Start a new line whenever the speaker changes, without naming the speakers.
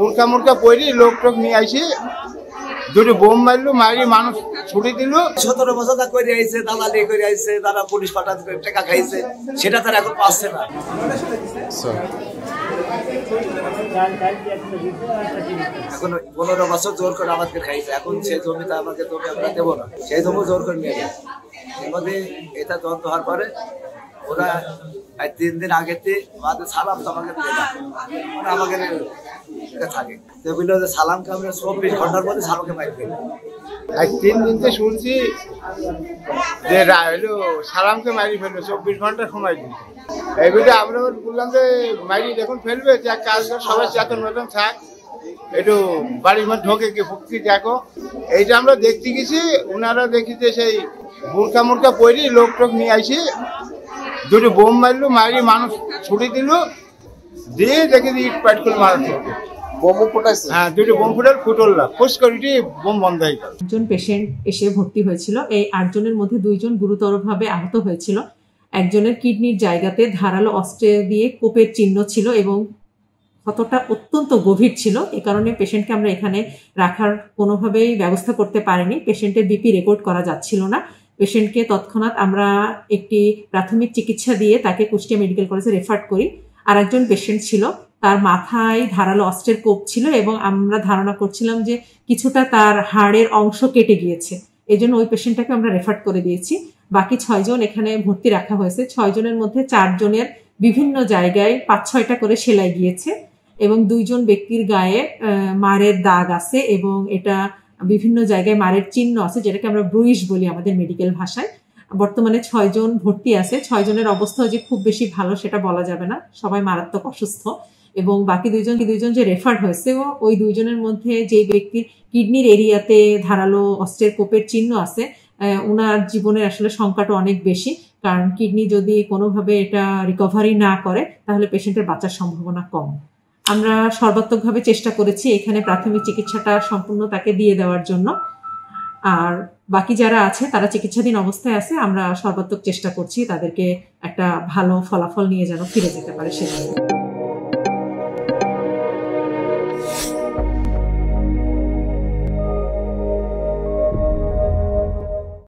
বুরকা মুরকা পরি লোক টোক নিয়ে আইসি দুটো বোম মারলো মারি মানুষ ছুটি দিল
17 বছর করে আইছে দালালি করে আইছে তারা পুলিশ পাঠান করে টাকা খাইছে সেটা তারা এখন পাচ্ছে না। এখন 15 বছর জোর করে আমাকে খাইছে, এখন সেই জমিটা আমাকে জমি আমরা দেবো না, সেই জমি জোর করে নিয়ে যায়। এর মধ্যে এটা তদন্ত হওয়ার পরে ওরা 3 দিন আগে আমাদের সালাম তো আমাকে আমাকে থাকে সেগুলো সালামকে আমরা 24 ঘন্টার মধ্যে সালামকে পাই ফেলি।
3 দিনতে শুনছি যে হলো সালামকে মারি ফেলবে 24 ঘন্টা সময় দিচ্ছে। এইগুলো আমরা বললাম যে মারি দেখুন ফেলবে যা কাজ সবাই চেতন মতন থাক একটু বাড়ির মধ্যে ঢোকে কি ভক্তি দেখো। এইটা আমরা দেখতে গেছি, ওনারা দেখি যে সেই বুরকা মুরকা পরি লোক টোক নিয়ে আইসি দুটো বোম মারলো মারি মানুষ ছুটি দিল দিয়ে দেখি ইট পাইট করে মারা থাকে। হ্যাঁ, দুটো বোম ফুটল না ফুস করে বোম বন্ধ হয়ে গেল।
একজন পেশেন্ট এসে ভর্তি হয়েছিল, এই 8 জনের মধ্যে 2 জন গুরুতরভাবে আহত হয়েছিল। একজনের কিডনির জায়গাতে ধারালো অস্ত্রে দিয়ে কোপের চিহ্ন ছিল এবং ক্ষতটা অত্যন্ত গভীর ছিল। এ কারণে পেশেন্টকে আমরা এখানে রাখার কোনোভাবেই ব্যবস্থা করতে পারিনি। পেশেন্টের বিপি রেকর্ড করা যাচ্ছিল না। পেশেন্টকে তৎক্ষণাৎ আমরা একটি প্রাথমিক চিকিৎসা দিয়ে তাকে কুষ্টিয়া মেডিকেল কলেজে রেফার করি। আর একজন পেশেন্ট ছিল, তার মাথায় ধারালো অস্ত্রের কোপ ছিল এবং আমরা ধারণা করছিলাম যে কিছুটা তার হাড়ের অংশ কেটে গিয়েছে, এই জন্য ওই পেশেন্টটাকে আমরা রেফার করে দিয়েছি। বাকি 6 জন এখানে ভর্তি রাখা হয়েছে। 6 জনের মধ্যে 4 জনের বিভিন্ন জায়গায় 5-6টা করে সেলাই গিয়েছে এবং 2 জন ব্যক্তির গায়ে মারের দাগ আছে এবং এটা বিভিন্ন জায়গায় মারের চিহ্ন আছে, যেটাকে আমরা ব্রুইশ বলি আমাদের মেডিকেল ভাষায়। বর্তমানে 6 জন ভর্তি আছে। 6 জনের অবস্থা যে খুব বেশি ভালো সেটা বলা যাবে না, সবাই মারাত্মক অসুস্থ। এবং বাকি 2 জন যে রেফার হয়েছে ওই 2 জনের মধ্যে যে ব্যক্তির কিডনির এরিয়াতে ধারালো অস্ত্রের কোপের চিহ্ন আছে ওনার জীবনের আসলে সংকটও অনেক বেশি, কারণ কিডনি যদি কোনোভাবে এটা রিকভারি না করে তাহলে পেশেন্টের বাঁচার সম্ভাবনা কম। আমরা সর্বাত্মকভাবে চেষ্টা করেছি এখানে প্রাথমিক চিকিৎসাটা সম্পূর্ণ তাকে দিয়ে দেওয়ার জন্য। আর বাকি যারা আছে তারা চিকিৎসাধীন অবস্থায় আছে, আমরা সর্বাত্মক চেষ্টা করছি তাদেরকে একটা ভালো ফলাফল নিয়ে যেন ফিরে যেতে পারে সেখানে।